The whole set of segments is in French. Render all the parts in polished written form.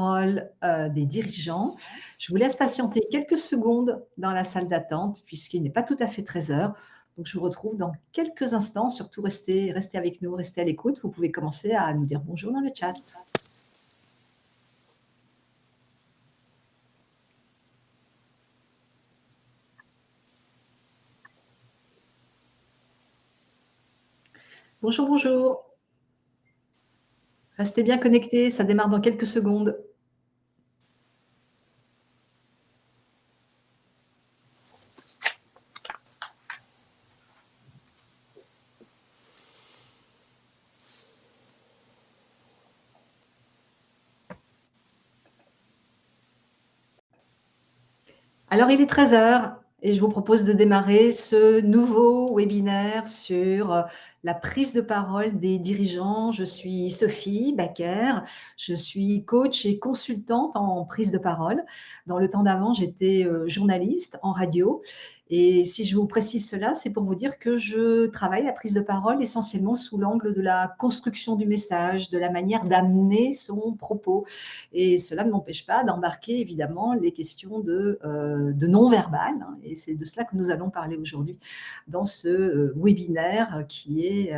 parole des dirigeants. Je vous laisse patienter quelques secondes dans la salle d'attente puisqu'il n'est pas tout à fait 13 heures. Donc je vous retrouve dans quelques instants. Surtout restez avec nous, restez à l'écoute. Vous pouvez commencer à nous dire bonjour dans le chat. Bonjour, bonjour. Restez bien connectés, ça démarre dans quelques secondes. Alors, il est 13 heures et je vous propose de démarrer ce nouveau webinaire sur la prise de parole des dirigeants. Je suis Sophie Baker, je suis coach et consultante en prise de parole. Dans le temps d'avant, j'étais journaliste en radio. Et si je vous précise cela, c'est pour vous dire que je travaille la prise de parole essentiellement sous l'angle de la construction du message, de la manière d'amener son propos. Et cela ne m'empêche pas d'embarquer évidemment les questions de non-verbal, hein, et c'est de cela que nous allons parler aujourd'hui dans ce webinaire qui est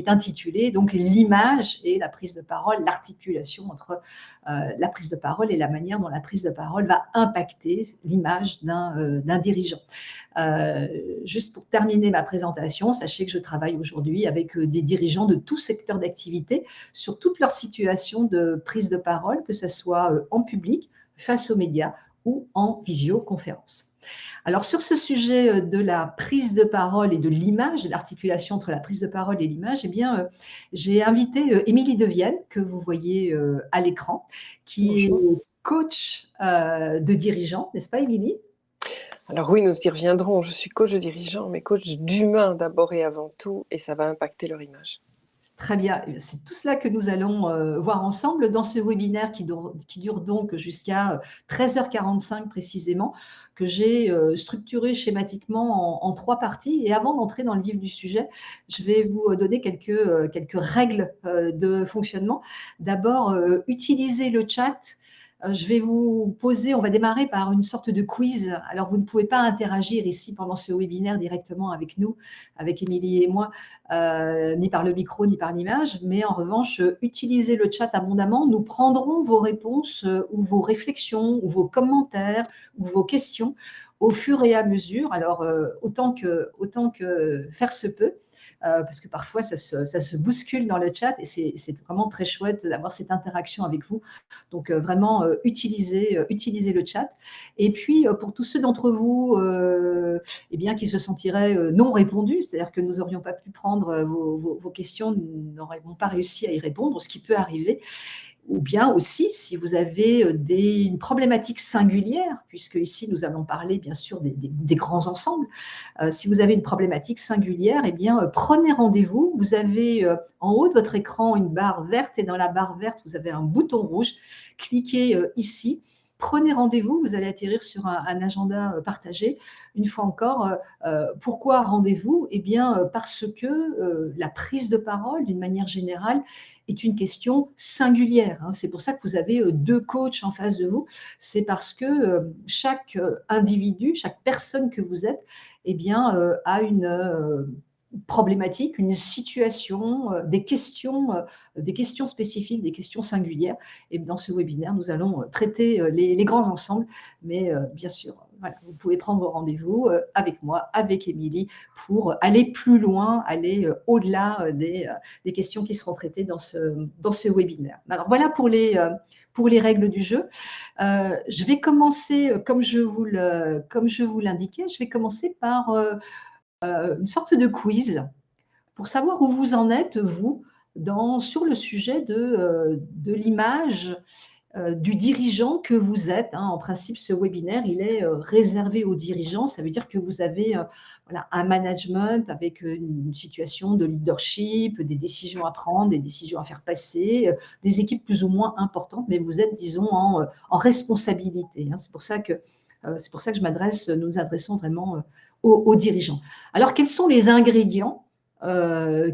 intitulé donc l'image et la prise de parole, l'articulation entre la prise de parole et la manière dont la prise de parole va impacter l'image d'un dirigeant. Juste pour terminer ma présentation, sachez que je travaille aujourd'hui avec des dirigeants de tout secteur d'activité sur toute leur situation de prise de parole, que ce soit en public, face aux médias ou en visioconférence. Alors sur ce sujet de la prise de parole et de l'image, de l'articulation entre la prise de parole et l'image, eh bien, j'ai invité Émilie Devienne, que vous voyez à l'écran, qui est Bonjour. coach de dirigeants, n'est-ce pas Émilie? Alors oui, nous y reviendrons. Je suis coach de dirigeants, mais coach d'humains d'abord et avant tout, et ça va impacter leur image. Très bien, c'est tout cela que nous allons voir ensemble dans ce webinaire qui dure donc jusqu'à 13h45 précisément, que j'ai structuré schématiquement en 3 parties. Et avant d'entrer dans le vif du sujet, je vais vous donner quelques règles de fonctionnement. D'abord, utilisez le chat. Je vais vous poser, on va démarrer par une sorte de quiz. Alors, vous ne pouvez pas interagir ici pendant ce webinaire directement avec nous, avec Émilie et moi, ni par le micro, ni par l'image, mais en revanche, utilisez le chat abondamment. Nous prendrons vos réponses ou vos réflexions ou vos commentaires ou vos questions au fur et à mesure. Alors, autant que faire se peut, parce que parfois ça se bouscule dans le chat et c'est vraiment très chouette d'avoir cette interaction avec vous. Donc, vraiment, utilisez le chat. Et puis, pour tous ceux d'entre vous eh bien, qui se sentiraient non répondus, c'est-à-dire que nous n'aurions pas pu prendre vos questions, nous n'aurions pas réussi à y répondre, ce qui peut arriver. Ou bien aussi, si vous avez une problématique singulière, puisque ici nous allons parler bien sûr des grands ensembles, si vous avez une problématique singulière, eh bien, prenez rendez-vous. Vous avez en haut de votre écran une barre verte et dans la barre verte, vous avez un bouton rouge. Cliquez ici. Prenez rendez-vous, vous allez atterrir sur un agenda partagé. Une fois encore, pourquoi rendez-vous? Eh bien, parce que la prise de parole, d'une manière générale, est une question singulière, hein. C'est pour ça que vous avez 2 coachs en face de vous. C'est parce que chaque individu, chaque personne que vous êtes, eh bien, a une problématique, une situation, des questions spécifiques, des questions singulières. Et dans ce webinaire, nous allons traiter les grands ensembles, mais bien sûr, voilà, vous pouvez prendre rendez-vous avec moi, avec Émilie, pour aller plus loin, aller au-delà des questions qui seront traitées dans ce webinaire. Alors voilà pour les règles du jeu. Je vais commencer, comme je vous l'indiquais, je vais commencer par une sorte de quiz pour savoir où vous en êtes, vous, sur le sujet de l'image du dirigeant que vous êtes, hein. En principe, ce webinaire, il est réservé aux dirigeants. Ça veut dire que vous avez voilà, un management avec une situation de leadership, des décisions à prendre, des décisions à faire passer, des équipes plus ou moins importantes, mais vous êtes, disons, en responsabilité, hein. C'est pour ça que nous nous adressons vraiment aux dirigeants. Alors, quels sont les ingrédients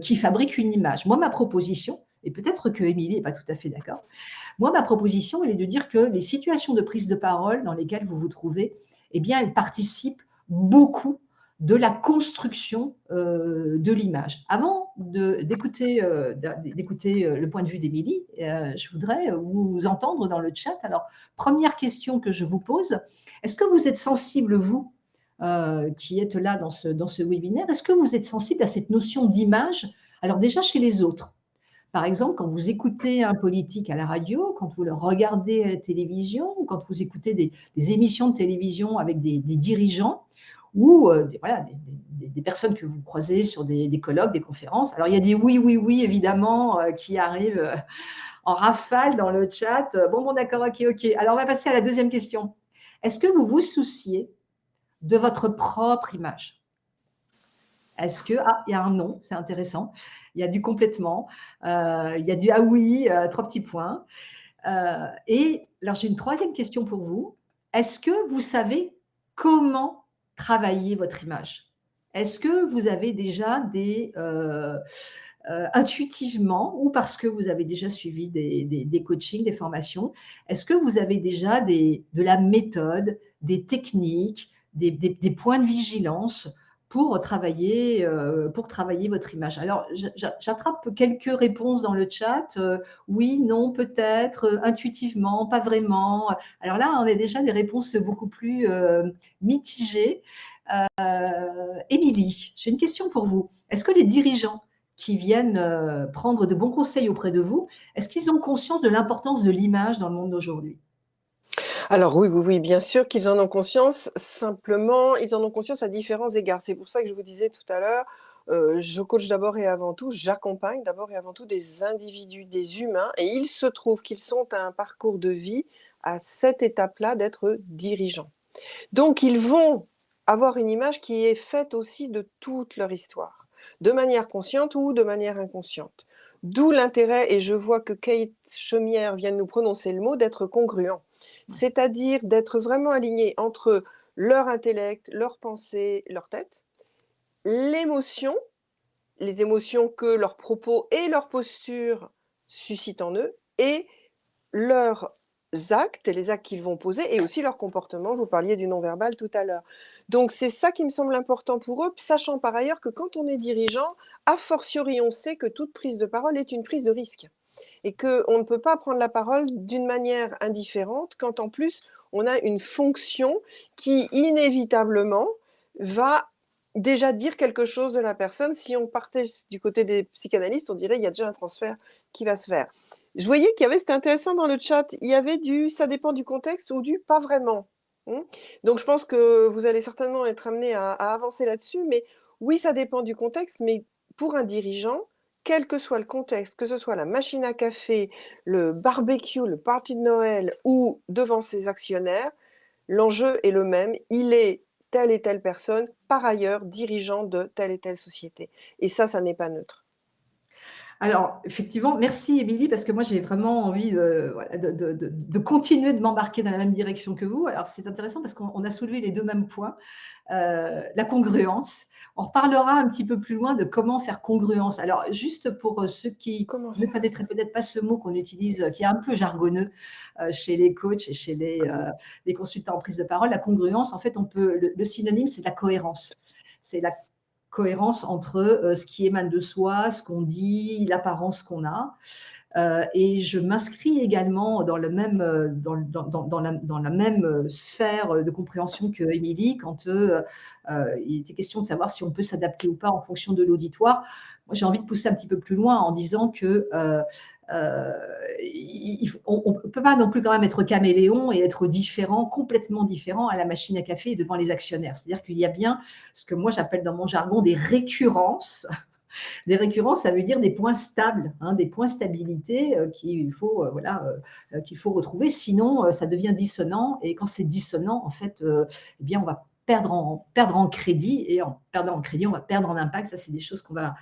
qui fabriquent une image? Moi, ma proposition, et peut-être que Émilie n'est pas tout à fait d'accord. Moi, ma proposition, elle est de dire que les situations de prise de parole dans lesquelles vous vous trouvez, eh bien, elles participent beaucoup de la construction de l'image. Avant d'écouter le point de vue d'Émilie, je voudrais vous entendre dans le chat. Alors, première question que je vous pose, est-ce que vous êtes sensible, vous, qui êtes là dans ce webinaire, est-ce que vous êtes sensible à cette notion d'image? Alors déjà chez les autres. Par exemple, quand vous écoutez un politique à la radio, quand vous le regardez à la télévision, ou quand vous écoutez des émissions de télévision avec des dirigeants ou voilà, des personnes que vous croisez sur des colloques, des conférences. Alors, il y a des oui, oui, oui, évidemment, qui arrivent en rafale dans le chat. Bon, d'accord, ok, ok. Alors, on va passer à la deuxième question. Est-ce que vous vous souciez de votre propre image? Est-ce que, ah, il y a un non, c'est intéressant. Il y a du complètement, il y a du ah oui, 3 petits points. Et alors, j'ai une troisième question pour vous. Est-ce que vous savez comment travailler votre image? Est-ce que vous avez déjà intuitivement ou parce que vous avez déjà suivi des coachings, des formations, est-ce que vous avez déjà de la méthode, des techniques, des points de vigilance pour travailler votre image? Alors, j'attrape quelques réponses dans le chat. Oui, non, peut-être, intuitivement, pas vraiment. Alors là, on a déjà des réponses beaucoup plus mitigées. Émilie, j'ai une question pour vous. Est-ce que les dirigeants qui viennent prendre de bons conseils auprès de vous, est-ce qu'ils ont conscience de l'importance de l'image dans le monde d'aujourd'hui? Alors oui, oui, oui, bien sûr qu'ils en ont conscience. Simplement, ils en ont conscience à différents égards. C'est pour ça que je vous disais tout à l'heure, je coach d'abord et avant tout, j'accompagne d'abord et avant tout des individus, des humains, et il se trouve qu'ils sont à un parcours de vie, à cette étape-là, d'être dirigeants. Donc ils vont avoir une image qui est faite aussi de toute leur histoire, de manière consciente ou de manière inconsciente. D'où l'intérêt, et je vois que Kate Chaumière vient de nous prononcer le mot, d'être congruent. C'est-à-dire d'être vraiment aligné entre leur intellect, leur pensée, leur tête, l'émotion, les émotions que leurs propos et leur posture suscitent en eux, et leurs actes et les actes qu'ils vont poser, et aussi leur comportement. Vous parliez du non-verbal tout à l'heure. Donc c'est ça qui me semble important pour eux, sachant par ailleurs que quand on est dirigeant, a fortiori on sait que toute prise de parole est une prise de risque, et qu'on ne peut pas prendre la parole d'une manière indifférente quand en plus on a une fonction qui inévitablement va déjà dire quelque chose de la personne. Si on partait du côté des psychanalystes, on dirait il y a déjà un transfert qui va se faire. Je voyais qu'il y avait, c'était intéressant dans le chat, il y avait du ça dépend du contexte ou du pas vraiment. Donc je pense que vous allez certainement être amené à avancer là-dessus, mais oui, ça dépend du contexte, mais pour un dirigeant, quel que soit le contexte, que ce soit la machine à café, le barbecue, le party de Noël ou devant ses actionnaires, l'enjeu est le même, il est telle et telle personne, par ailleurs dirigeant de telle et telle société. Et ça n'est pas neutre. Alors, effectivement, merci Émilie, parce que moi j'ai vraiment envie voilà, de continuer de m'embarquer dans la même direction que vous. Alors, c'est intéressant parce qu'on a soulevé les deux mêmes points. La congruence. On reparlera un petit peu plus loin de comment faire congruence. Alors, juste pour ceux qui Comment ne faire? connaîtraient peut-être pas ce mot qu'on utilise, qui est un peu jargonneux chez les coachs et chez les consultants en prise de parole, la congruence, en fait, le synonyme, c'est la cohérence. C'est la cohérence entre ce qui émane de soi, ce qu'on dit, l'apparence qu'on a. Et je m'inscris également dans, le même, dans la même sphère de compréhension que Émilie quand il était question de savoir si on peut s'adapter ou pas en fonction de l'auditoire. Moi, j'ai envie de pousser un petit peu plus loin en disant que on ne peut pas non plus quand même être caméléon et être différent, complètement différent à la machine à café et devant les actionnaires. C'est-à-dire qu'il y a bien ce que moi j'appelle dans mon jargon des récurrences. Des récurrences, ça veut dire des points stables, hein, des points stabilité voilà, qu'il faut retrouver. Sinon, ça devient dissonant. Et quand c'est dissonant, en fait, eh bien, on va perdre en crédit. Et en perdant en crédit, on va perdre en impact. Ça, c'est des choses qu'on va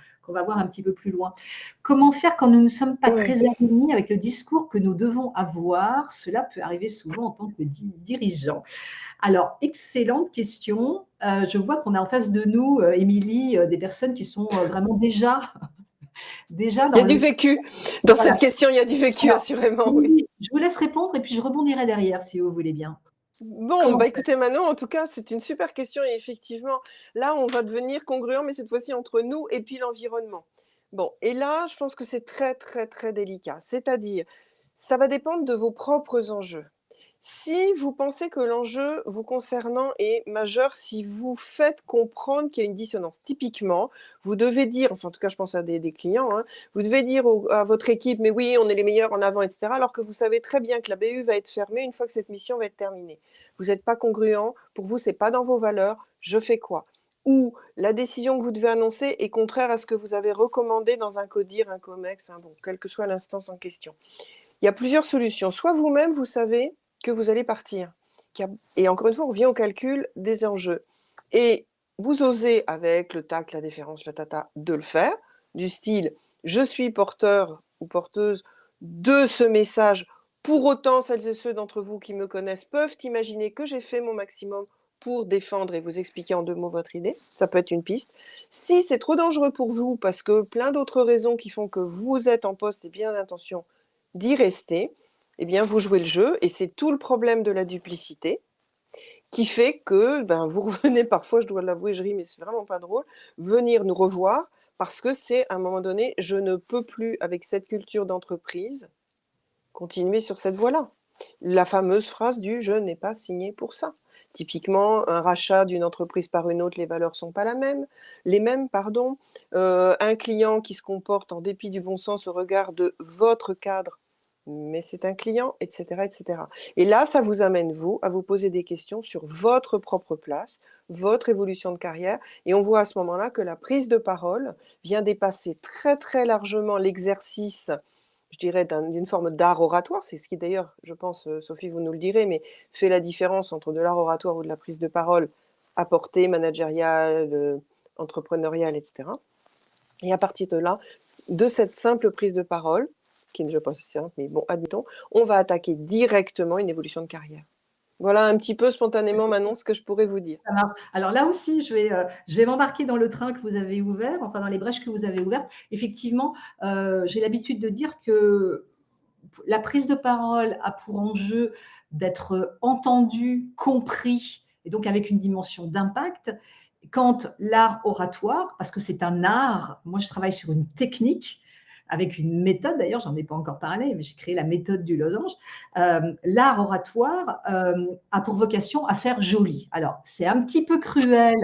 voir un petit peu plus loin. Comment faire quand nous ne sommes pas Ouais. très alignés avec le discours que nous devons avoir? Cela peut arriver souvent en tant que dirigeant. Alors, excellente question. Je vois qu'on a en face de nous, Émilie, des personnes qui sont vraiment déjà Déjà, Il y dans a du le... vécu. Dans Voilà. cette question, il y a du vécu, Alors, assurément, oui. oui, je vous laisse répondre et puis je rebondirai derrière, si vous voulez bien. Bon, Comment bah faire? écoutez, Manon, en tout cas, c'est une super question et effectivement, là, on va devenir congruent, mais cette fois-ci entre nous et puis l'environnement. Bon, et là, je pense que c'est très, très, très délicat. C'est-à-dire, ça va dépendre de vos propres enjeux. Si vous pensez que l'enjeu vous concernant est majeur, si vous faites comprendre qu'il y a une dissonance, typiquement, vous devez dire, enfin en tout cas je pense à des clients, hein, vous devez dire à votre équipe, mais oui, on est les meilleurs en avant, etc., alors que vous savez très bien que la BU va être fermée une fois que cette mission va être terminée. Vous n'êtes pas congruent, pour vous, c'est pas dans vos valeurs, je fais quoi? Ou la décision que vous devez annoncer est contraire à ce que vous avez recommandé dans un CODIR, un COMEX, bon, quelle que soit l'instance en question. Il y a plusieurs solutions. Soit vous-même, vous savez que vous allez partir. Et encore une fois, on revient au calcul des enjeux. Et vous osez, avec le tact, la déférence, la tata, de le faire, du style « je suis porteur ou porteuse de ce message ». Pour autant, celles et ceux d'entre vous qui me connaissent peuvent imaginer que j'ai fait mon maximum pour défendre et vous expliquer en 2 mots votre idée. Ça peut être une piste. Si c'est trop dangereux pour vous, parce que plein d'autres raisons qui font que vous êtes en poste et bien d'intention d'y rester, eh bien, vous jouez le jeu et c'est tout le problème de la duplicité qui fait que vous revenez parfois, je dois l'avouer, je ris, mais c'est vraiment pas drôle, venir nous revoir parce que c'est à un moment donné, je ne peux plus, avec cette culture d'entreprise, continuer sur cette voie-là. La fameuse phrase du « je n'ai pas signé pour ça ». Typiquement, un rachat d'une entreprise par une autre, les valeurs sont pas les mêmes, pardon. Un client qui se comporte en dépit du bon sens au regard de votre cadre, mais c'est un client, etc., etc. Et là, ça vous amène, vous, à vous poser des questions sur votre propre place, votre évolution de carrière. Et on voit à ce moment-là que la prise de parole vient dépasser très, très largement l'exercice, je dirais, d'une forme d'art oratoire. C'est ce qui d'ailleurs, je pense, Sophie, vous nous le direz, mais fait la différence entre de l'art oratoire ou de la prise de parole à portée managériale, entrepreneuriale, etc. Et à partir de là, de cette simple prise de parole, qui ne je pense simple, mais bon, admettons, on va attaquer directement une évolution de carrière. Voilà un petit peu spontanément, Manon, ce que je pourrais vous dire. Ça marche. Alors là aussi, je vais m'embarquer dans le train que vous avez ouvert, enfin dans les brèches que vous avez ouvertes. Effectivement, j'ai l'habitude de dire que la prise de parole a pour enjeu d'être entendu, compris, et donc avec une dimension d'impact. Quand l'art oratoire, parce que c'est un art, moi je travaille sur une technique, avec une méthode, d'ailleurs, j'en ai pas encore parlé, mais j'ai créé la méthode du losange. L'art oratoire a pour vocation à faire joli. Alors, c'est un petit peu cruel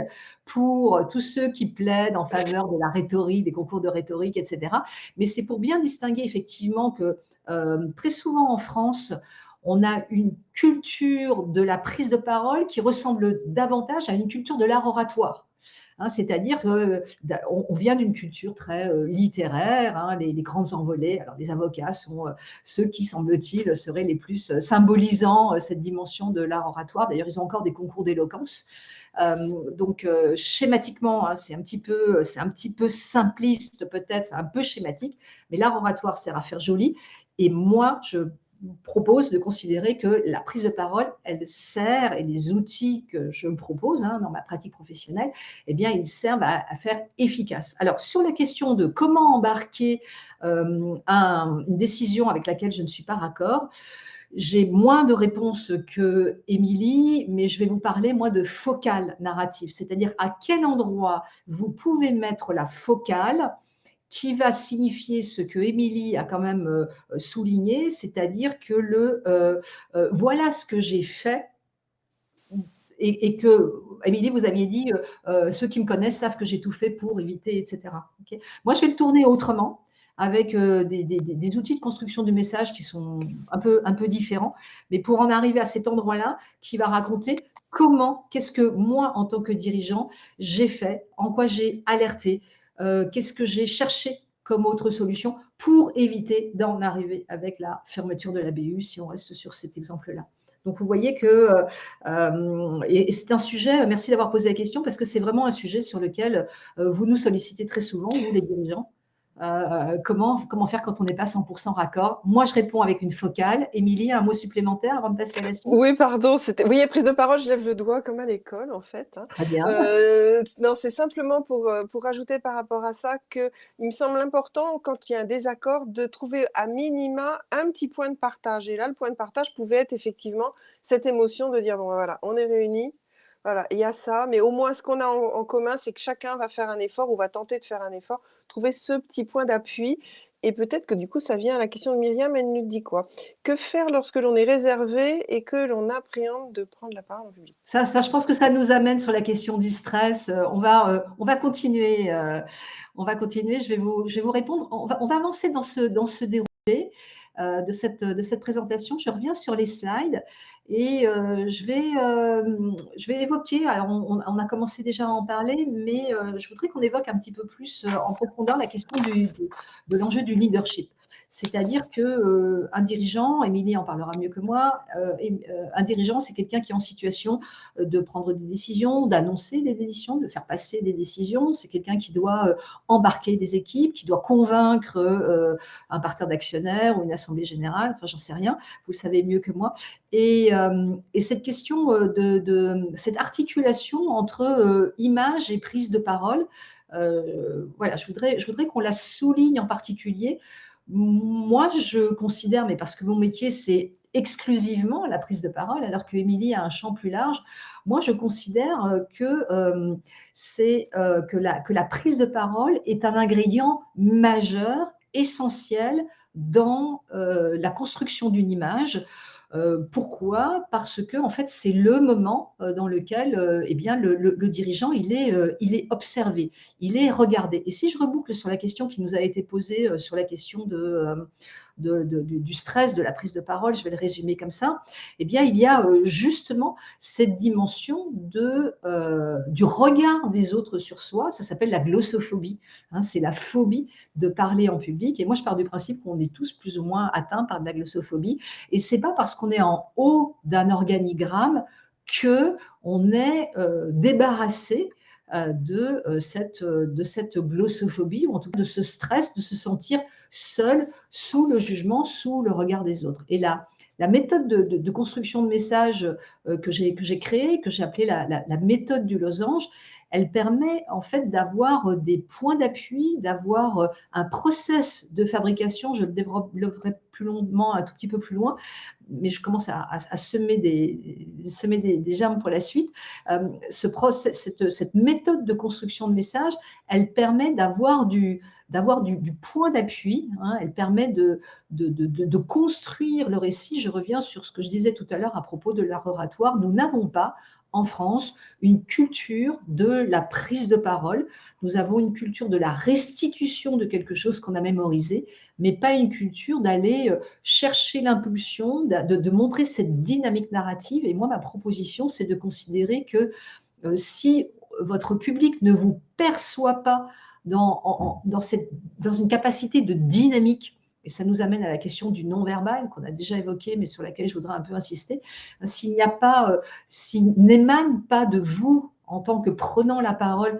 pour tous ceux qui plaident en faveur de la rhétorique, des concours de rhétorique, etc. Mais c'est pour bien distinguer effectivement que très souvent en France, on a une culture de la prise de parole qui ressemble davantage à une culture de l'art oratoire. Hein, c'est-à-dire qu'on vient d'une culture très littéraire, hein, les grandes envolées. Alors, les avocats sont ceux qui, semble-t-il, seraient les plus symbolisant cette dimension de l'art oratoire. D'ailleurs, ils ont encore des concours d'éloquence. Donc, schématiquement, hein, c'est un petit peu simpliste, peut-être, c'est un peu schématique, mais l'art oratoire sert à faire joli. Et moi, je propose de considérer que la prise de parole, elle sert, et les outils que je me propose hein, dans ma pratique professionnelle, eh bien, ils servent à faire efficace. Alors, sur la question de comment embarquer une décision avec laquelle je ne suis pas raccord, j'ai moins de réponses que Émilie, mais je vais vous parler, moi, de focale narrative, c'est-à-dire à quel endroit vous pouvez mettre la focale qui va signifier ce que Émilie a quand même souligné, c'est-à-dire que voilà ce que j'ai fait et que, Émilie, vous aviez dit, ceux qui me connaissent savent que j'ai tout fait pour éviter, etc. Okay. Moi, je vais le tourner autrement, avec des outils de construction du message qui sont un peu différents, mais pour en arriver à cet endroit-là, qui va raconter qu'est-ce que moi, en tant que dirigeant, j'ai fait, en quoi j'ai alerté, qu'est-ce que j'ai cherché comme autre solution pour éviter d'en arriver avec la fermeture de la BU, si on reste sur cet exemple-là. Donc, vous voyez que, et c'est un sujet, merci d'avoir posé la question, parce que c'est vraiment un sujet sur lequel vous nous sollicitez très souvent, vous les dirigeants, Comment faire quand on n'est pas 100% raccord? Moi, je réponds avec une focale. Émilie, un mot supplémentaire avant de passer à la suite? Oui, pardon, oui, prise de parole, je lève le doigt comme à l'école, en fait, hein. Très bien. Non, c'est simplement pour ajouter par rapport à ça qu'il me semble important, quand il y a un désaccord, de trouver à minima un petit point de partage. Et là, le point de partage pouvait être effectivement cette émotion de dire: «Bon, ben, voilà, on est réunis, voilà, il y a ça, mais au moins ce qu'on a en commun, c'est que chacun va faire un effort ou va tenter de faire un effort». Trouver ce petit point d'appui et peut-être que du coup, ça vient à la question de Myriam, elle nous dit quoi? Que faire lorsque l'on est réservé et que l'on appréhende de prendre la parole en public? Ça, je pense que ça nous amène sur la question du stress. On va continuer. On va continuer. Je vais vous répondre. On va avancer dans ce déroulé de cette présentation. Je reviens sur les slides et je vais évoquer. Alors, on a commencé déjà à en parler, mais je voudrais qu'on évoque un petit peu plus en profondeur la question de l'enjeu du leadership. C'est-à-dire que un dirigeant, Émilie en parlera mieux que moi, un dirigeant, c'est quelqu'un qui est en situation de prendre des décisions, d'annoncer des décisions, de faire passer des décisions. C'est quelqu'un qui doit embarquer des équipes, qui doit convaincre un parterre d'actionnaires ou une assemblée générale, enfin j'en sais rien, vous le savez mieux que moi. Et cette question cette articulation entre image et prise de parole, voilà, je voudrais qu'on la souligne en particulier. Moi, je considère, mais parce que mon métier, c'est exclusivement la prise de parole, alors que Émilie a un champ plus large. Moi, je considère que la prise de parole est un ingrédient majeur, essentiel dans la construction d'une image. Pourquoi? Parce que en fait, c'est le moment dans lequel eh bien, le dirigeant il est observé, il est regardé. Et si je reboucle sur la question qui nous a été posée sur la question du stress, de la prise de parole, je vais le résumer comme ça, eh bien, il y a justement cette dimension du regard des autres sur soi. Ça s'appelle la glossophobie, hein, c'est la phobie de parler en public. Et moi, je pars du principe qu'on est tous plus ou moins atteints par de la glossophobie. Et c'est pas parce qu'on est en haut d'un organigramme que on est débarrassé de cette glossophobie, ou en tout cas de ce stress de se sentir seul sous le jugement, sous le regard des autres. Et là, la méthode de construction de messages que j'ai créée, que j'ai appelée la méthode du losange, elle permet en fait d'avoir des points d'appui, d'avoir un process de fabrication. Je le développerai plus longuement, un tout petit peu plus loin, mais je commence à semer des germes pour la suite. Cette méthode de construction de message, elle permet d'avoir du point d'appui, hein, elle permet de construire le récit. Je reviens sur ce que je disais tout à l'heure à propos de l'art oratoire. Nous n'avons pas en France une culture de la prise de parole. Nous avons une culture de la restitution de quelque chose qu'on a mémorisé, mais pas une culture d'aller chercher l'impulsion, de montrer cette dynamique narrative. Et moi, ma proposition, c'est de considérer que si votre public ne vous perçoit pas dans une capacité de dynamique, et ça nous amène à la question du non-verbal qu'on a déjà évoqué, mais sur laquelle je voudrais un peu insister, s'il n'émane pas de vous en tant que prenant la parole,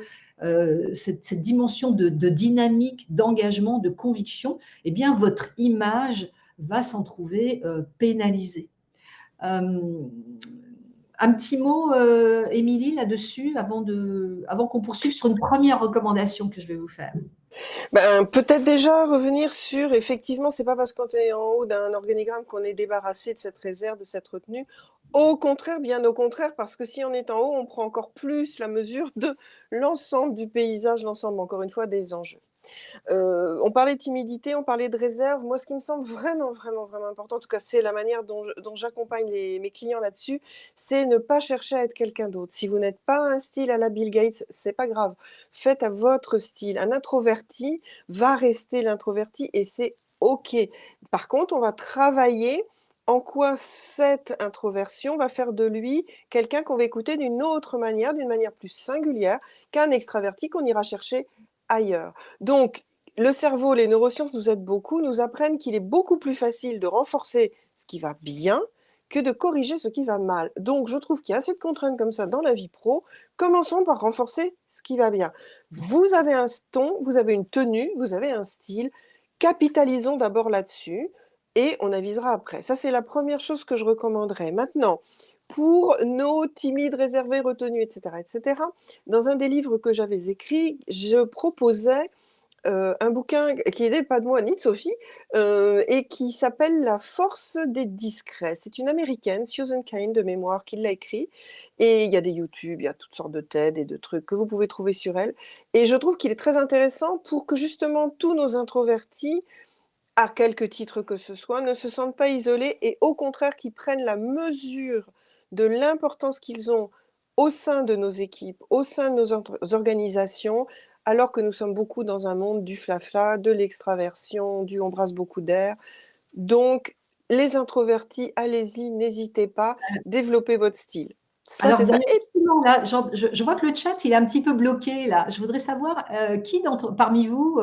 cette dimension de dynamique, d'engagement, de conviction, eh bien votre image va s'en trouver pénalisée. Euh, un petit mot, Émilie, là-dessus, avant qu'on poursuive sur une première recommandation que je vais vous faire. Ben, peut-être déjà revenir sur, effectivement, c'est pas parce qu'on est en haut d'un organigramme qu'on est débarrassé de cette réserve, de cette retenue. Au contraire, bien au contraire, parce que si on est en haut, on prend encore plus la mesure de l'ensemble du paysage, l'ensemble, encore une fois, des enjeux. On parlait de timidité, on parlait de réserve. Moi, ce qui me semble vraiment, vraiment, vraiment important, en tout cas, c'est la manière dont j'accompagne mes clients là-dessus, c'est ne pas chercher à être quelqu'un d'autre. Si vous n'êtes pas un style à la Bill Gates, c'est pas grave. Faites à votre style. Un introverti va rester l'introverti et c'est OK. Par contre, on va travailler en quoi cette introversion va faire de lui quelqu'un qu'on va écouter d'une autre manière, d'une manière plus singulière qu'un extraverti qu'on ira chercher ailleurs. Donc, le cerveau, les neurosciences nous aident beaucoup, nous apprennent qu'il est beaucoup plus facile de renforcer ce qui va bien que de corriger ce qui va mal. Donc, je trouve qu'il y a assez de contraintes comme ça dans la vie pro. Commençons par renforcer ce qui va bien. Vous avez un ton, vous avez une tenue, vous avez un style. Capitalisons d'abord là-dessus et on avisera après. Ça, c'est la première chose que je recommanderais. Maintenant, pour nos timides, réservés, retenus, etc., dans un des livres que j'avais écrit, je proposais un bouquin qui n'est pas de moi ni de Sophie, et qui s'appelle La force des discrets. C'est une américaine, Susan Cain de mémoire, qui l'a écrit. Et il y a des YouTube, il y a toutes sortes de TED et de trucs que vous pouvez trouver sur elle. Et je trouve qu'il est très intéressant pour que justement tous nos introvertis, à quelque titre que ce soit, ne se sentent pas isolés et au contraire qu'ils prennent la mesure de l'importance qu'ils ont au sein de nos équipes, au sein de nos organisations, alors que nous sommes beaucoup dans un monde du flafla, de l'extraversion, du on brasse beaucoup d'air. Donc, les introvertis, allez-y, n'hésitez pas, développez votre style. Ça, Alors, c'est ça. Et effectivement, là, je vois que le chat, il est un petit peu bloqué, là. Je voudrais savoir qui parmi vous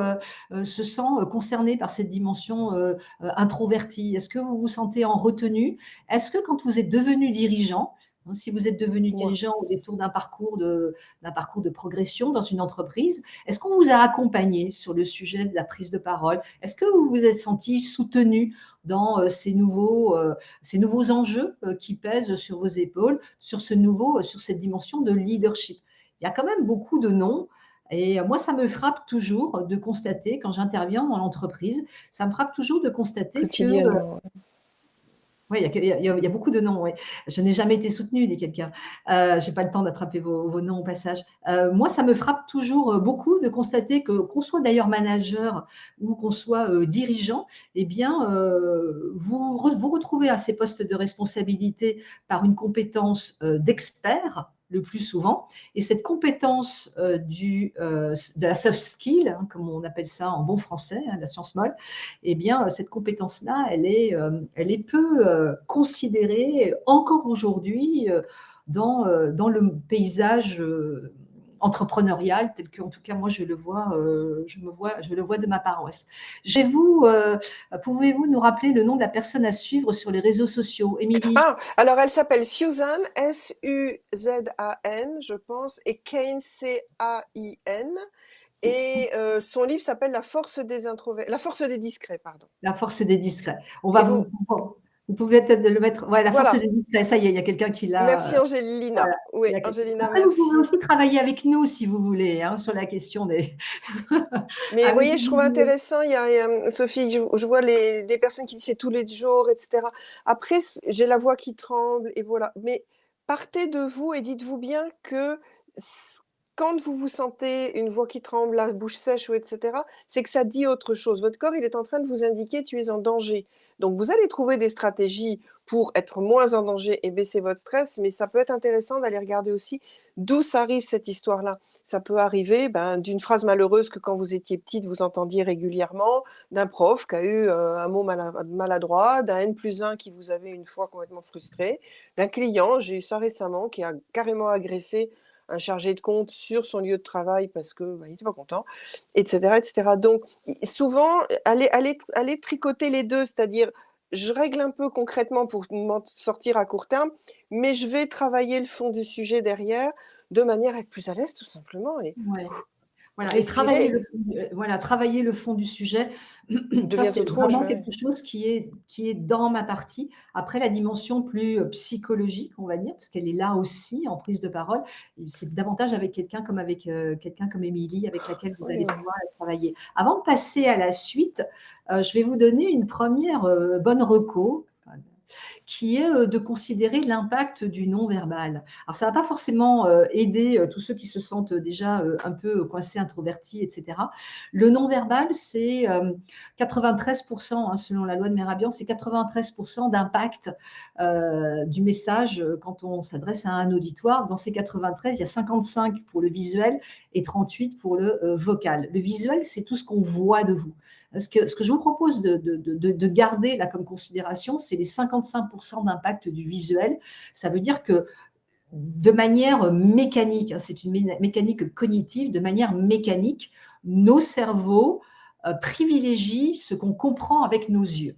se sent concerné par cette dimension introvertie. Est-ce que vous vous sentez en retenue? Est-ce que quand vous êtes devenu dirigeant, hein, si vous êtes devenu moi, dirigeant au détour d'un parcours de progression dans une entreprise, est-ce qu'on vous a accompagné sur le sujet de la prise de parole? Est-ce que vous vous êtes senti soutenu dans ces nouveaux enjeux qui pèsent sur vos épaules, sur sur cette dimension de leadership. Il y a quand même beaucoup de noms. Et moi, ça me frappe toujours de constater, quand j'interviens dans l'entreprise, ça me frappe toujours de constater que quotidiennement. oui, il y a beaucoup de noms, oui. Je n'ai jamais été soutenue, dit quelqu'un. Je n'ai pas le temps d'attraper vos noms au passage. Moi, ça me frappe toujours beaucoup de constater que, qu'on soit d'ailleurs manager ou qu'on soit dirigeant, eh bien, vous retrouvez à ces postes de responsabilité par une compétence d'expert le plus souvent. Et cette compétence de la soft skill, hein, comme on appelle ça en bon français, hein, la science molle, eh bien, cette compétence-là, elle est peu considérée encore aujourd'hui dans le paysage entrepreneurial tel que, en tout cas, moi, je le vois de ma paroisse. Pouvez-vous nous rappeler le nom de la personne à suivre sur les réseaux sociaux, Émilie? Ah, alors elle s'appelle Suzanne, Suzan, je pense, et Cain, Cain. Et son livre s'appelle La force des introvertis, La force des discrets, pardon. La force des discrets. Et vous, Vous pouvez peut-être le mettre. Ouais, la force voilà. des discrets. Ça y est, il y a quelqu'un qui l'a. Merci Angelina. Voilà. Oui, Il y a quelqu'un. Angelina, Après, vous pouvez merci. aussi travailler avec nous si vous voulez, hein, sur la question des. Mais vous Avec voyez, je trouve nous. intéressant, il y a, Sophie, je vois des personnes qui disent c'est tous les jours, etc. Après, j'ai la voix qui tremble, et voilà. Mais partez de vous et dites-vous bien que quand vous vous sentez une voix qui tremble, la bouche sèche, ou etc., c'est que ça dit autre chose. Votre corps, il est en train de vous indiquer tu es en danger. Donc, vous allez trouver des stratégies pour être moins en danger et baisser votre stress, mais ça peut être intéressant d'aller regarder aussi d'où ça arrive cette histoire-là. Ça peut arriver d'une phrase malheureuse que quand vous étiez petite, vous entendiez régulièrement, d'un prof qui a eu un mot maladroit, d'un N+1 qui vous avait une fois complètement frustré, d'un client, j'ai eu ça récemment, qui a carrément agressé un chargé de compte sur son lieu de travail parce qu'il n'était pas content, etc., etc. Donc, souvent, allez tricoter les deux, c'est-à-dire, je règle un peu concrètement pour m'en sortir à court terme, mais je vais travailler le fond du sujet derrière de manière à être plus à l'aise, tout simplement, et Ouais. Voilà, et respirer. travailler le fond du sujet, ça Devient c'est toute rouge, vraiment ouais. quelque chose qui est dans ma partie. Après la dimension plus psychologique, on va dire, parce qu'elle est là aussi en prise de parole, c'est davantage avec quelqu'un comme Émilie, avec laquelle vous allez Ouais. pouvoir travailler. Avant de passer à la suite, je vais vous donner une première bonne reco, qui est de considérer l'impact du non-verbal. Alors, ça ne va pas forcément aider tous ceux qui se sentent déjà un peu coincés, introvertis, etc. Le non-verbal, c'est 93%, hein, selon la loi de Merabian, c'est 93% d'impact du message quand on s'adresse à un auditoire. Dans ces 93, il y a 55 pour le visuel et 38 pour le vocal. Le visuel, c'est tout ce qu'on voit de vous. Ce que je vous propose de garder là comme considération, c'est les 55% d'impact du visuel. Ça veut dire que de manière mécanique, hein, c'est une mécanique cognitive, de manière mécanique, nos cerveaux privilégient ce qu'on comprend avec nos yeux.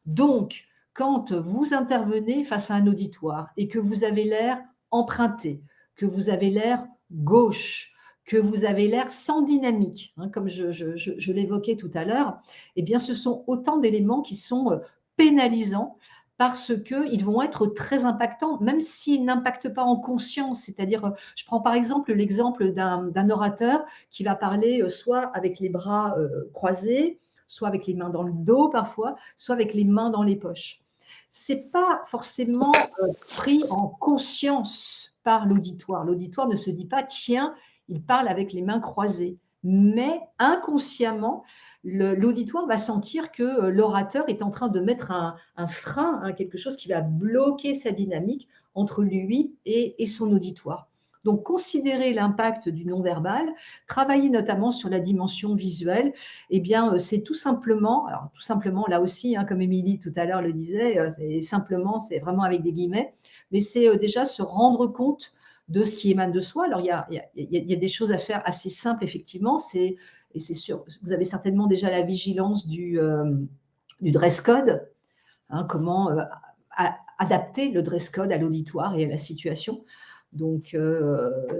Donc, quand vous intervenez face à un auditoire et que vous avez l'air emprunté, que vous avez l'air gauche, que vous avez l'air sans dynamique, hein, comme je l'évoquais tout à l'heure, eh bien, ce sont autant d'éléments qui sont pénalisants parce qu'ils vont être très impactants, même s'ils n'impactent pas en conscience. C'est-à-dire, je prends par exemple l'exemple d'un orateur qui va parler soit avec les bras croisés, soit avec les mains dans le dos parfois, soit avec les mains dans les poches. C'est pas forcément pris en conscience par l'auditoire. L'auditoire ne se dit pas, tiens, il parle avec les mains croisées. Mais inconsciemment, l'auditoire va sentir que l'orateur est en train de mettre un frein, hein, quelque chose qui va bloquer sa dynamique entre lui et son auditoire. Donc, considérer l'impact du non-verbal, travailler notamment sur la dimension visuelle, eh bien, c'est tout simplement, alors tout simplement, là aussi, hein, comme Émilie tout à l'heure le disait, c'est simplement, c'est vraiment avec des guillemets, mais c'est déjà se rendre compte de ce qui émane de soi. Alors, il y a des choses à faire assez simples, effectivement, et c'est sûr, vous avez certainement déjà la vigilance du dress code, hein, comment adapter le dress code à l'auditoire et à la situation. Donc,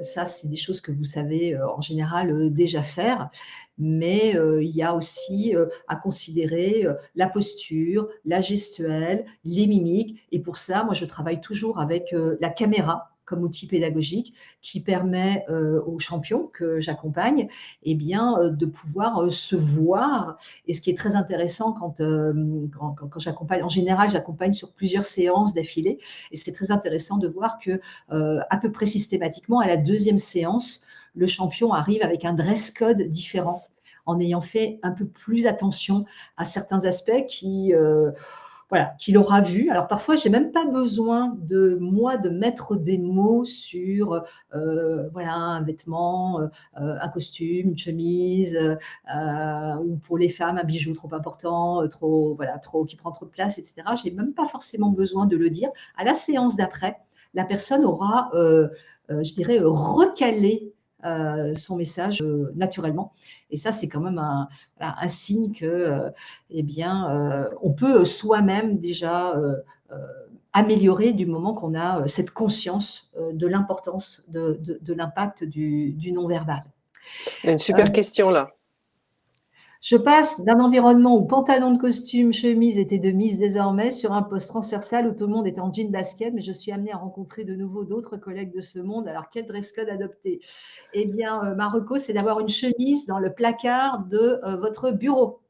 ça, c'est des choses que vous savez en général déjà faire. Mais il y a aussi à considérer la posture, la gestuelle, les mimiques. Et pour ça, moi, je travaille toujours avec la caméra comme outil pédagogique qui permet aux champions que j'accompagne eh bien, de pouvoir se voir. Et ce qui est très intéressant quand j'accompagne, en général, j'accompagne sur plusieurs séances d'affilée. Et c'est très intéressant de voir que à peu près systématiquement, à la deuxième séance, le champion arrive avec un dress code différent, en ayant fait un peu plus attention à certains aspects voilà, qu'il aura vu. Alors parfois, j'ai même pas besoin de moi de mettre des mots sur voilà un vêtement, un costume, une chemise, ou pour les femmes un bijou trop important, trop voilà trop qui prend trop de place, etc. J'ai même pas forcément besoin de le dire. À la séance d'après, la personne aura, je dirais, recalé son message naturellement. Et ça, c'est quand même voilà, un signe que, eh bien, on peut soi-même déjà améliorer du moment qu'on a cette conscience de l'importance de l'impact du non-verbal. On a une super question là. Je passe d'un environnement où pantalon de costume, chemise étaient de mise désormais sur un poste transversal où tout le monde est en jean basket, mais je suis amenée à rencontrer de nouveau d'autres collègues de ce monde. Alors, quel dress code adopter? Eh bien, ma reco, c'est d'avoir une chemise dans le placard de votre bureau.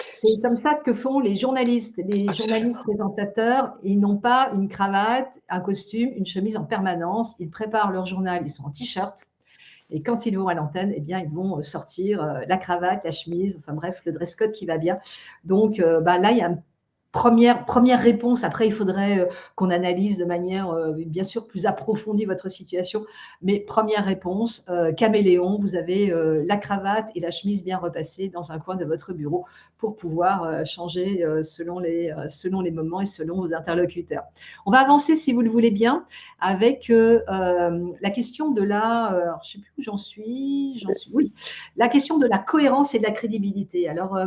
C'est comme ça que font les journalistes. Les journalistes présentateurs, ils n'ont pas une cravate, un costume, une chemise en permanence. Ils préparent leur journal, ils sont en t-shirt. Et quand ils vont à l'antenne, eh bien, ils vont sortir la cravate, la chemise, enfin bref, le dress code qui va bien. Donc, là, il y a une première réponse. Après, il faudrait qu'on analyse de manière, bien sûr, plus approfondie votre situation. Mais première réponse, caméléon, vous avez la cravate et la chemise bien repassée dans un coin de votre bureau pour pouvoir changer selon les moments et selon vos interlocuteurs. On va avancer, si vous le voulez bien, avec la question de la, je ne sais plus où j'en suis, oui, la question de la cohérence et de la crédibilité. Alors,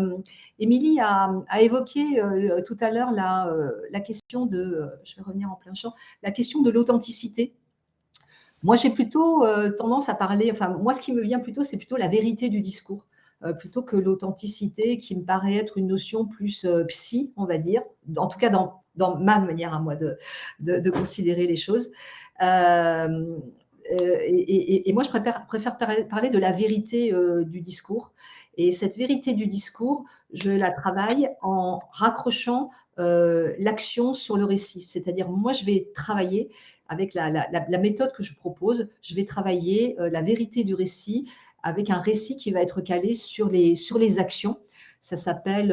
Émilie a évoqué tout à l'heure la question de, je vais revenir en plein champ, la question de l'authenticité. Moi, j'ai plutôt tendance à parler, enfin, moi, ce qui me vient plutôt, c'est plutôt la vérité du discours, plutôt que l'authenticité, qui me paraît être une notion plus psy, on va dire, en tout cas dans ma manière à moi de considérer les choses. Et moi, je préfère parler de la vérité du discours. Et cette vérité du discours, je la travaille en raccrochant l'action sur le récit. C'est-à-dire, moi, je vais travailler avec la méthode que je propose, je vais travailler la vérité du récit avec un récit qui va être calé sur les actions. Ça s'appelle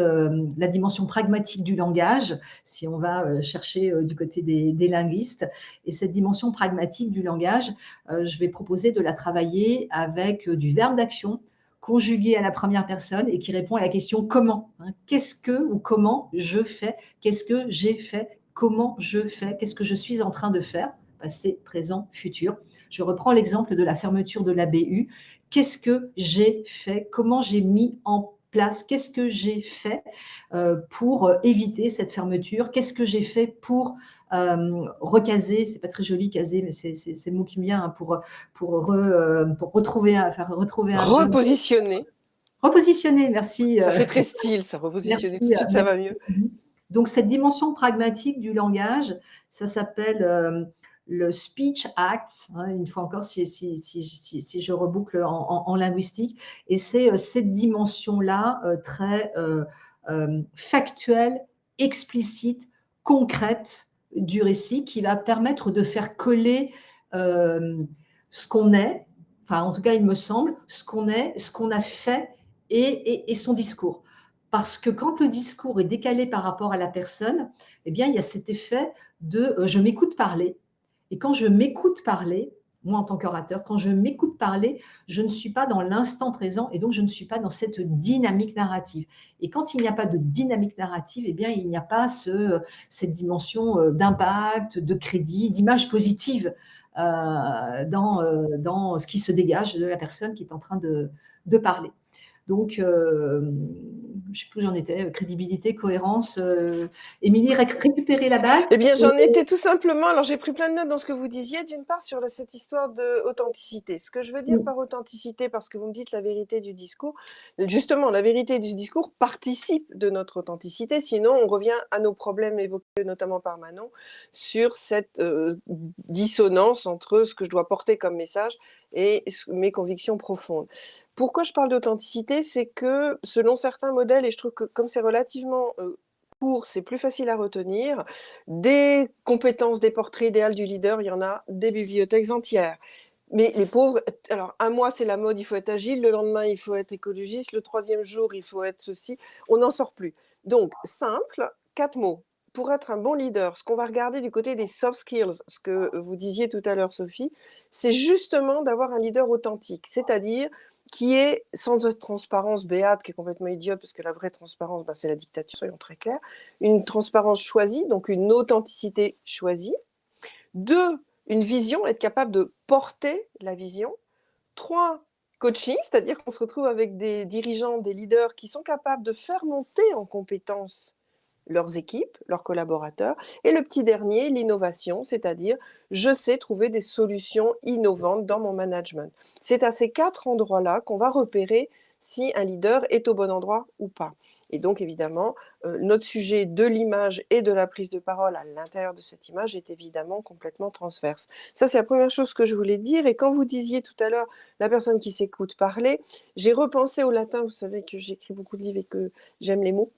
la dimension pragmatique du langage, si on va chercher du côté des linguistes. Et cette dimension pragmatique du langage, je vais proposer de la travailler avec du verbe d'action conjugué à la première personne et qui répond à la question comment. Hein, qu'est-ce que ou comment je fais? Qu'est-ce que j'ai fait? Comment je fais? Qu'est-ce que je suis en train de faire? Passé, présent, futur. Je reprends l'exemple de la fermeture de la BU. Qu'est-ce que j'ai fait? Comment j'ai mis en place? Qu'est-ce que j'ai fait pour éviter cette fermeture? Qu'est-ce que j'ai fait pour recaser? C'est pas très joli caser, mais c'est le mot qui me vient, hein, pour retrouver, faire retrouver un job. Repositionner, Repositionner, merci. ça fait très style ça, repositionner, tout de suite ça va Merci. mieux. Donc cette dimension pragmatique du langage, ça s'appelle le speech act, hein, une fois encore, si je reboucle en linguistique, et c'est cette dimension-là très factuelle, explicite, concrète du récit qui va permettre de faire coller euh, ce qu'on est, enfin en tout cas il me semble, ce qu'on est, ce qu'on a fait et son discours. Parce que quand le discours est décalé par rapport à la personne, eh bien, il y a cet effet de je m'écoute parler. Et quand je m'écoute parler, moi en tant qu'orateur, quand je m'écoute parler, je ne suis pas dans l'instant présent et donc je ne suis pas dans cette dynamique narrative. Et quand il n'y a pas de dynamique narrative, eh bien, il n'y a pas cette dimension d'impact, de crédit, d'image positive dans ce qui se dégage de la personne qui est en train de parler. Donc, je ne sais plus où j'en étais, crédibilité, cohérence. Émilie, récupérer la balle. Eh bien, j'en étais tout simplement, alors j'ai pris plein de notes dans ce que vous disiez, d'une part sur cette histoire d'authenticité. Ce que je veux dire par authenticité, parce que vous me dites la vérité du discours, justement, la vérité du discours participe de notre authenticité, sinon on revient à nos problèmes évoqués notamment par Manon, sur cette dissonance entre ce que je dois porter comme message et mes convictions profondes. Pourquoi je parle d'authenticité? C'est que selon certains modèles, et je trouve que comme c'est relativement court, c'est plus facile à retenir, des compétences, des portraits idéaux du leader, il y en a des bibliothèques entières. Mais les pauvres, alors un mois c'est la mode, il faut être agile, le lendemain il faut être écologiste, le troisième jour il faut être ceci, on n'en sort plus. Donc simple, 4 mots. Pour être un bon leader, ce qu'on va regarder du côté des soft skills, ce que vous disiez tout à l'heure Sophie, c'est justement d'avoir un leader authentique, c'est-à-dire qui est sans transparence béate, qui est complètement idiote, parce que la vraie transparence, c'est la dictature, soyons très clairs, une transparence choisie, donc une authenticité choisie. 2, une vision, être capable de porter la vision. 3, coaching, c'est-à-dire qu'on se retrouve avec des dirigeants, des leaders qui sont capables de faire monter en compétences leurs équipes, leurs collaborateurs. Et le petit dernier, l'innovation, c'est-à-dire je sais trouver des solutions innovantes dans mon management. C'est à ces 4 endroits-là qu'on va repérer si un leader est au bon endroit ou pas. Et donc évidemment, notre sujet de l'image et de la prise de parole à l'intérieur de cette image est évidemment complètement transverse. Ça, c'est la première chose que je voulais dire. Et quand vous disiez tout à l'heure, la personne qui s'écoute parler, j'ai repensé au latin. Vous savez que j'écris beaucoup de livres et que j'aime les mots.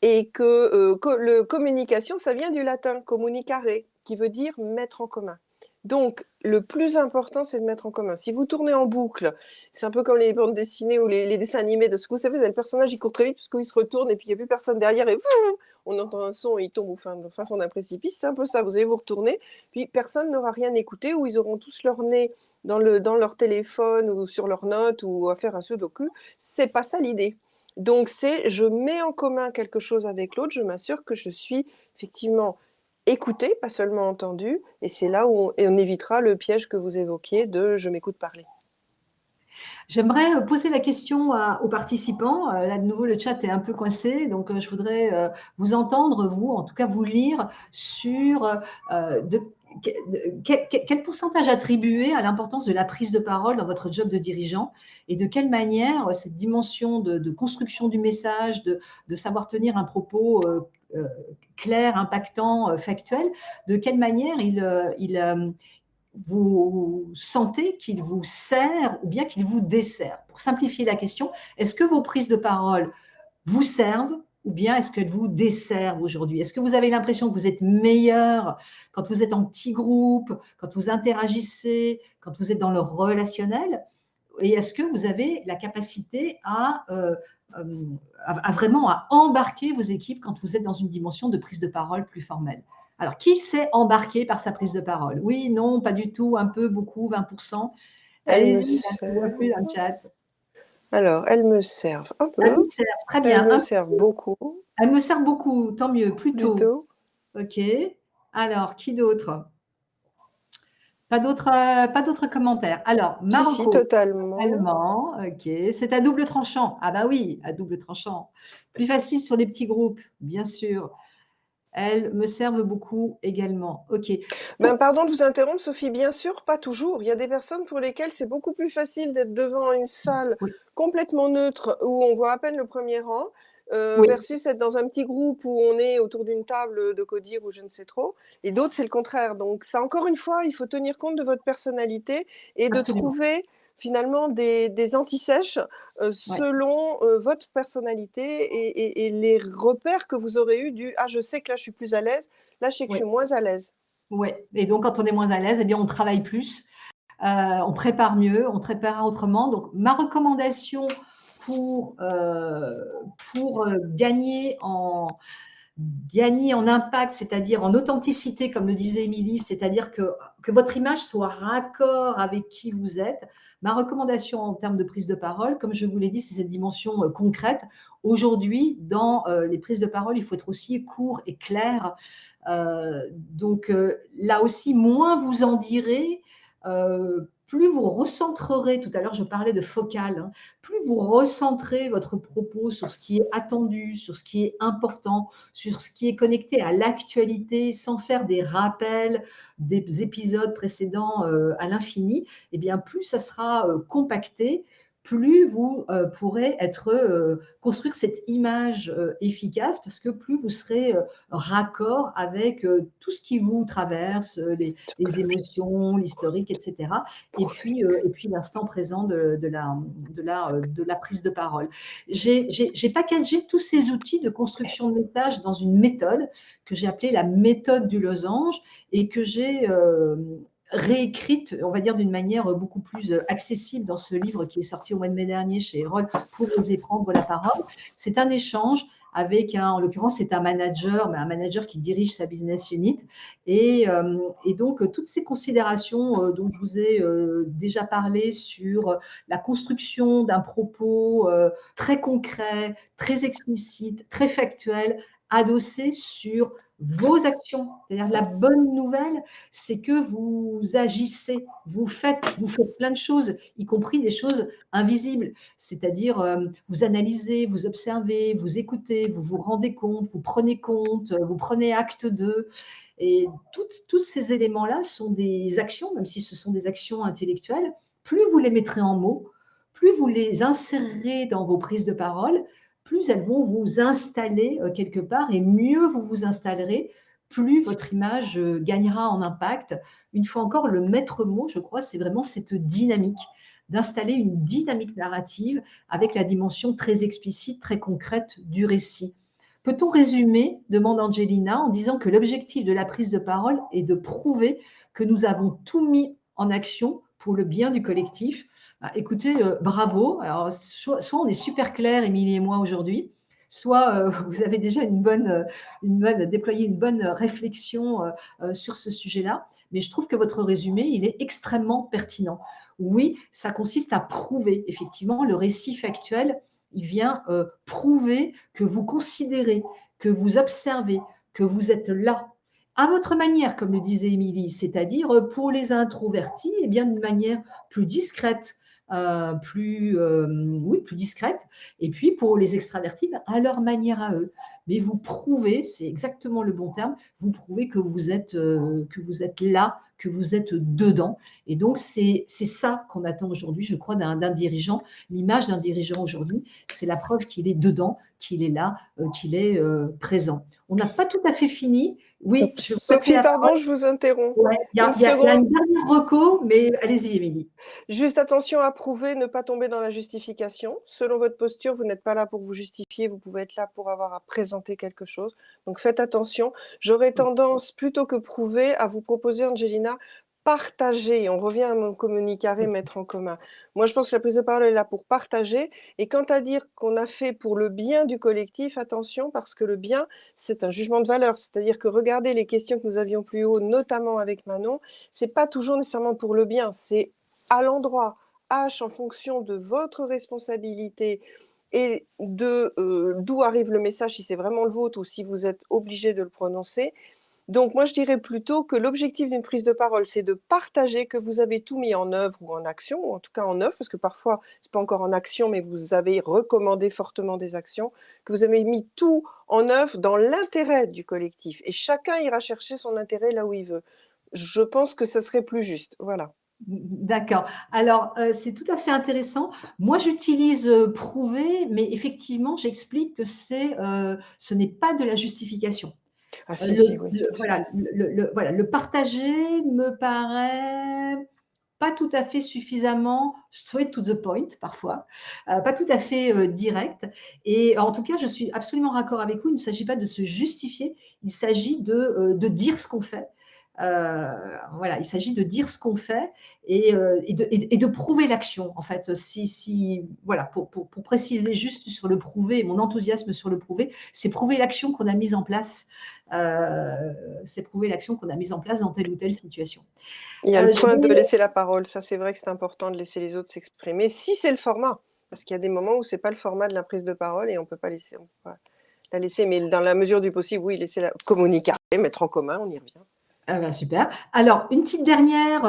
Et que le communication, ça vient du latin communicare, qui veut dire mettre en commun. Donc, le plus important, c'est de mettre en commun. Si vous tournez en boucle, c'est un peu comme les bandes dessinées ou les dessins animés de ce que vous savez, le personnage, il court très vite parce qu'il se retourne et puis il n'y a plus personne derrière et on entend un son et il tombe au fin fond d'un précipice. C'est un peu ça. Vous allez vous retourner, puis personne n'aura rien écouté ou ils auront tous leur nez dans leur téléphone ou sur leurs notes ou à faire un sudoku. C'est pas ça l'idée. Donc, c'est je mets en commun quelque chose avec l'autre, je m'assure que je suis effectivement écoutée, pas seulement entendue, et c'est là où on évitera le piège que vous évoquiez de je m'écoute parler. J'aimerais poser la question aux participants. Là, de nouveau, le chat est un peu coincé, donc je voudrais vous entendre, vous, en tout cas vous lire sur quel pourcentage attribuer à l'importance de la prise de parole dans votre job de dirigeant et de quelle manière cette dimension de construction du message, de savoir tenir un propos clair, impactant, factuel, de quelle manière vous sentez qu'il vous sert ou bien qu'il vous dessert. Pour simplifier la question, est-ce que vos prises de parole vous servent ou bien est-ce qu'elles vous desservent aujourd'hui? Est-ce que vous avez l'impression que vous êtes meilleur quand vous êtes en petit groupe, quand vous interagissez, quand vous êtes dans le relationnel? Et est-ce que vous avez la capacité à vraiment à embarquer vos équipes quand vous êtes dans une dimension de prise de parole plus formelle? Alors, qui s'est embarqué par sa prise de parole? Oui, non, pas du tout, un peu, beaucoup, 20%. Elles me Allez-y, je ne vois servent. plus dans le chat. Alors, elles me servent un Elles me peu, servent, très elles bien. me servent beaucoup, Elles me servent beaucoup, tant mieux, plutôt. plutôt. OK. Alors, qui d'autre? pas d'autres commentaires. Alors, Si, si, Marocco, totalement. allemand, OK. C'est à double tranchant. Ah bah oui, à double tranchant. Plus facile sur les petits groupes, bien sûr. Elles me servent beaucoup également. OK. Ben, Pour pardon de vous interrompre, Sophie, bien sûr, pas toujours. Il y a des personnes pour lesquelles c'est beaucoup plus facile d'être devant une salle oui, complètement neutre où on voit à peine le premier rang, oui, versus être dans un petit groupe où on est autour d'une table de codir ou je ne sais trop. Et d'autres, c'est le contraire. Donc, ça, encore une fois, il faut tenir compte de votre personnalité et de absolument. trouver finalement des antisèches Ouais, selon votre personnalité et les repères que vous aurez eu du ah, je sais que là, je suis plus à l'aise, là, je sais que je ouais, suis moins à l'aise. ouais et donc quand on est moins à l'aise, eh bien, on travaille plus, on prépare mieux, on prépare autrement. Donc ma recommandation pour, gagner en impact, c'est-à-dire en authenticité, comme le disait Émilie, c'est-à-dire que votre image soit raccord avec qui vous êtes. Ma recommandation en termes de prise de parole, comme je vous l'ai dit, c'est cette dimension concrète. Aujourd'hui, dans les prises de parole, il faut être aussi court et clair. Donc là aussi, moins vous en direz, plus vous recentrerez, tout à l'heure je parlais de focal, hein, plus vous recentrez votre propos sur ce qui est attendu, sur ce qui est important, sur ce qui est connecté à l'actualité, sans faire des rappels des épisodes précédents à l'infini, et bien plus ça sera compacté, plus vous pourrez construire cette image efficace, parce que plus vous serez raccord avec tout ce qui vous traverse, les émotions, l'historique, etc. Et puis l'instant présent de la prise de parole. J'ai packagé tous ces outils de construction de messages dans une méthode que j'ai appelée la méthode du losange et que j'ai réécrite, on va dire, d'une manière beaucoup plus accessible dans ce livre qui est sorti au mois de mai dernier chez Erol, pour oser prendre la parole. C'est un échange avec en l'occurrence, c'est un manager, mais un manager qui dirige sa business unit. Et donc, toutes ces considérations dont je vous ai déjà parlé sur la construction d'un propos très concret, très explicite, très factuel, adossé sur vos actions. C'est-à-dire la bonne nouvelle, c'est que vous agissez, vous faites plein de choses, y compris des choses invisibles. C'est-à-dire, vous analysez, vous observez, vous écoutez, vous vous rendez compte, vous prenez compte, vous prenez acte d'eux. Et tous ces éléments-là sont des actions, même si ce sont des actions intellectuelles. Plus vous les mettrez en mots, plus vous les insérerez dans vos prises de parole, plus elles vont vous installer quelque part et mieux vous vous installerez, plus votre image gagnera en impact. Une fois encore, le maître mot, je crois, c'est vraiment cette dynamique, d'installer une dynamique narrative avec la dimension très explicite, très concrète du récit. Peut-on résumer, demande Angelina, en disant que l'objectif de la prise de parole est de prouver que nous avons tout mis en action pour le bien du collectif? Bah, écoutez, bravo. Alors, soit on est super clair, Émilie et moi, aujourd'hui, soit vous avez déjà déployé une bonne réflexion sur ce sujet-là. Mais je trouve que votre résumé, il est extrêmement pertinent. Oui, ça consiste à prouver, effectivement, le récit factuel, il vient prouver que vous considérez, que vous observez, que vous êtes là, à votre manière, comme le disait Émilie, c'est-à-dire pour les introvertis, eh bien d'une manière plus discrète, oui, plus discrète, et puis pour les extravertis, ben, à leur manière à eux. Mais vous prouvez, c'est exactement le bon terme, vous prouvez que vous êtes là, que vous êtes dedans. Et donc, c'est ça qu'on attend aujourd'hui, je crois, d'un dirigeant. L'image d'un dirigeant aujourd'hui, c'est la preuve qu'il est dedans, qu'il est là, qu'il est présent. On n'a pas tout à fait fini. Oui, je vais vous passer Sophie, la parole. pardon, je vous interromps. Ouais, Une il y a seconde. une dernière reco, mais allez-y, Émilie. Juste attention à prouver, ne pas tomber dans la justification. Selon votre posture, vous n'êtes pas là pour vous justifier, vous pouvez être là pour avoir à présenter quelque chose. Donc faites attention. J'aurais tendance, plutôt que prouver, à vous proposer, Angelina, partager. On revient à mon communiquer, mettre en commun. Moi, je pense que la prise de parole est là pour partager. Et quant à dire qu'on a fait pour le bien du collectif, attention, parce que le bien, c'est un jugement de valeur. C'est-à-dire que regardez les questions que nous avions plus haut, notamment avec Manon, c'est pas toujours nécessairement pour le bien, c'est à l'endroit H en fonction de votre responsabilité et de d'où arrive le message, si c'est vraiment le vôtre ou si vous êtes obligé de le prononcer, Donc moi, je dirais plutôt que l'objectif d'une prise de parole, c'est de partager que vous avez tout mis en œuvre ou en action, ou en tout cas en œuvre, parce que parfois, c'est pas encore en action, mais vous avez recommandé fortement des actions, que vous avez mis tout en œuvre dans l'intérêt du collectif. Et chacun ira chercher son intérêt là où il veut. Je pense que ce serait plus juste. Voilà. D'accord. Alors, c'est tout à fait intéressant. Moi, j'utilise, prouver, mais effectivement, j'explique que ce n'est pas de la justification. Ah si, si, oui, tout à fait. Voilà, le partager me paraît pas tout à fait suffisamment straight to the point parfois, pas tout à fait, direct et en tout cas, je suis absolument raccord avec vous, il ne s'agit pas de se justifier, il s'agit de dire ce qu'on fait. Voilà, il s'agit de dire ce qu'on fait et de prouver l'action en fait. Si voilà, pour préciser juste sur le prouver, mon enthousiasme sur le prouver, c'est prouver l'action qu'on a mise en place, c'est prouver l'action qu'on a mise en place dans telle ou telle situation. Il y a le Je point de vais laisser la parole. Ça, c'est vrai que c'est important de laisser les autres s'exprimer, si c'est le format. Parce qu'il y a des moments où c'est pas le format de la prise de parole et on peut pas la laisser. Mais dans la mesure du possible, oui, laisser la communiquer, mettre en commun, on y revient. Ah bah, super. Alors, une dernière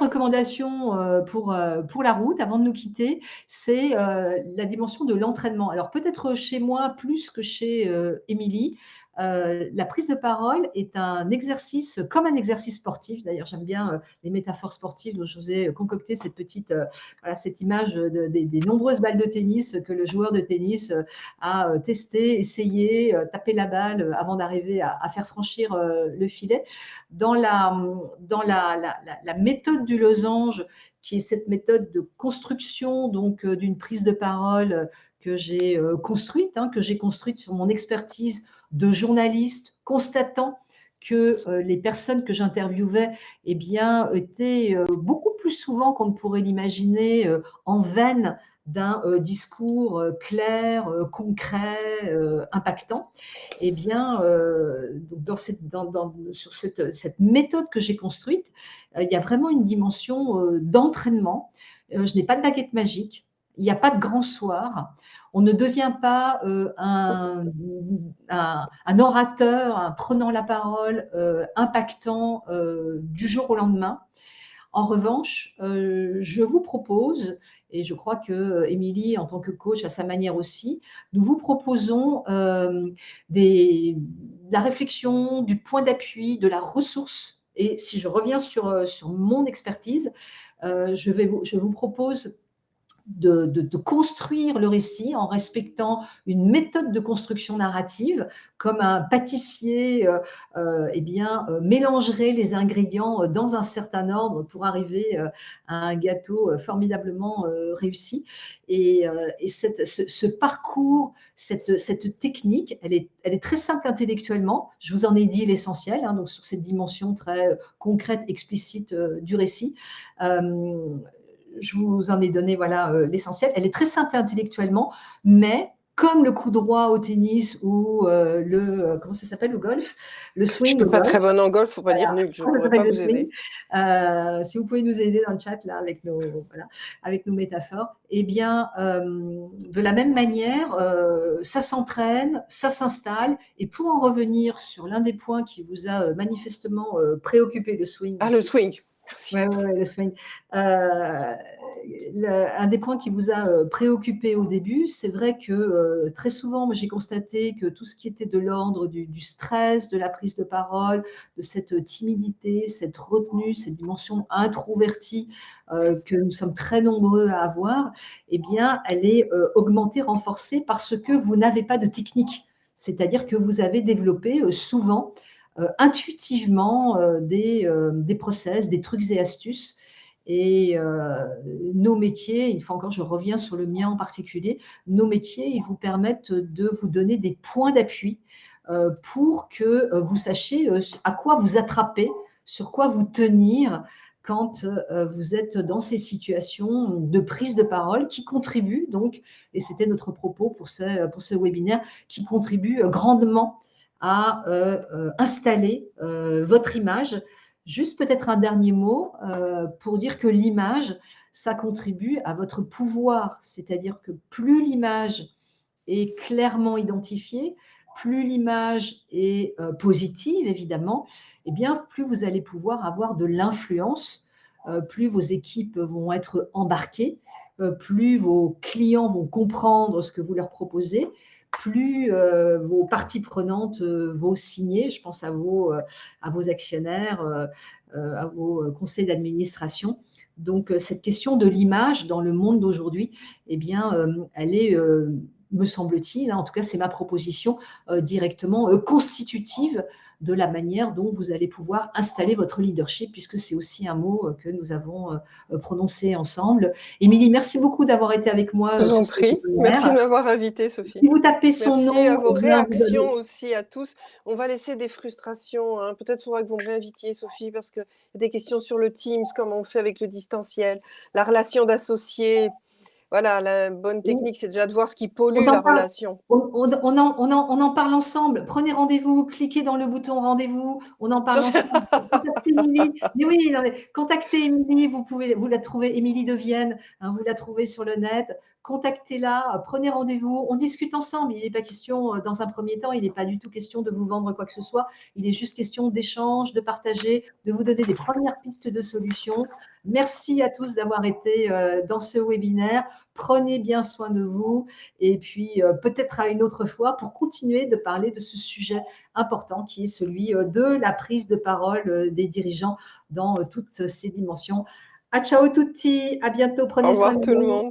recommandation pour la route avant de nous quitter, c'est la dimension de l'entraînement. Alors, peut-être chez moi plus que chez Émilie, la prise de parole est un exercice, comme un exercice sportif. D'ailleurs, j'aime bien les métaphores sportives, donc je vous ai concocté voilà, cette image des nombreuses balles de tennis que le joueur de tennis a testé, essayé, tapé la balle avant d'arriver à faire franchir le filet dans la méthode du losange, qui est cette méthode de construction donc d'une prise de parole que j'ai construite, hein, que j'ai construite sur mon expertise de journaliste, constatant que les personnes que j'interviewais eh bien, étaient beaucoup plus souvent qu'on ne pourrait l'imaginer en veine d'un discours clair, concret, impactant. Eh bien, sur cette méthode que j'ai construite, il y a vraiment une dimension d'entraînement. Je n'ai pas de baguette magique, il n'y a pas de grand soir. On ne devient pas un orateur, un prenant la parole, impactant du jour au lendemain. En revanche, je vous propose, et je crois que Émilie, en tant que coach, à sa manière aussi, nous vous proposons de la réflexion, du point d'appui, de la ressource. Et si je reviens sur mon expertise, je vous propose de construire le récit en respectant une méthode de construction narrative, comme un pâtissier eh bien, mélangerait les ingrédients dans un certain ordre pour arriver à un gâteau formidablement réussi. Et ce parcours, cette technique, elle est très simple intellectuellement. Je vous en ai dit l'essentiel, hein, donc sur cette dimension très concrète, explicite du récit. Euh, je vous en ai donné voilà l'essentiel. Elle est très simple intellectuellement, mais comme le coup droit au tennis ou comment ça s'appelle au golf, le Je swing suis au pas golf, très bonne en golf, faut pas dire voilà, nul, je ça pourrais s'appelle pas le vous swing. aider. Si vous pouvez nous aider dans le chat là avec nos métaphores, eh bien, de la même manière, ça s'entraîne, ça s'installe. Et pour en revenir sur l'un des points qui vous a manifestement préoccupé, le swing Ah, le aussi. swing. Merci. Ouais, le swing. Un des points qui vous a préoccupé au début, c'est vrai que très souvent, moi, j'ai constaté que tout ce qui était de l'ordre du stress, de la prise de parole, de cette timidité, cette retenue, cette dimension introvertie que nous sommes très nombreux à avoir, eh bien, elle est augmentée, renforcée parce que vous n'avez pas de technique. C'est-à-dire que vous avez développé souvent intuitivement des process, des trucs et astuces. Et nos métiers, une fois encore, je reviens sur le mien en particulier, nos métiers, ils vous permettent de vous donner des points d'appui pour que vous sachiez à quoi vous attraper, sur quoi vous tenir quand vous êtes dans ces situations de prise de parole qui contribuent donc, et c'était notre propos pour ce webinaire, qui contribuent grandement à installer votre image. Juste peut-être un dernier mot pour dire que l'image, ça contribue à votre pouvoir, c'est-à-dire que plus l'image est clairement identifiée, plus l'image est positive, évidemment, eh bien, plus vous allez pouvoir avoir de l'influence, plus vos équipes vont être embarquées, plus vos clients vont comprendre ce que vous leur proposez, plus vos parties prenantes vont signer. Je pense à vos actionnaires, à vos conseils d'administration. Donc, cette question de l'image dans le monde d'aujourd'hui, eh bien, elle est, me semble-t-il, hein, en tout cas, c'est ma proposition, directement constitutive de la manière dont vous allez pouvoir installer votre leadership, puisque c'est aussi un mot que nous avons prononcé ensemble. Émilie, merci beaucoup d'avoir été avec moi Je vous sur en ce prie. Merci de webinaire. m'avoir invitée, Si Sophie. vous tapez son Merci à nom, vos eh bien, vous réactions allez… aussi à tous. On va laisser des frustrations, hein. Peut-être faudra que vous me réinvitiez, Sophie, parce qu'il y a des questions sur le Teams, comment on fait avec le distanciel, la relation d'associés. Voilà, la bonne technique, c'est déjà de voir ce qui On pollue en la parle, relation. on en parle ensemble. Prenez rendez-vous, cliquez dans le bouton rendez-vous, on en parle ensemble. Contactez Émilie. Mais oui, non, mais contactez Émilie, vous la trouvez, Émilie de Vienne, hein, vous la trouvez sur le net. Contactez-la, prenez rendez-vous, on discute ensemble. Il n'est pas question, dans un premier temps, il n'est pas du tout question de vous vendre quoi que ce soit. Il est juste question d'échange, de partager, de vous donner des premières pistes de solutions. Merci à tous d'avoir été dans ce webinaire. Prenez bien soin de vous et puis peut-être à une autre fois pour continuer de parler de ce sujet important qui est celui de la prise de parole des dirigeants dans toutes ces dimensions. A ciao tutti, à bientôt, Au prenez soin revoir de tout le vous. monde.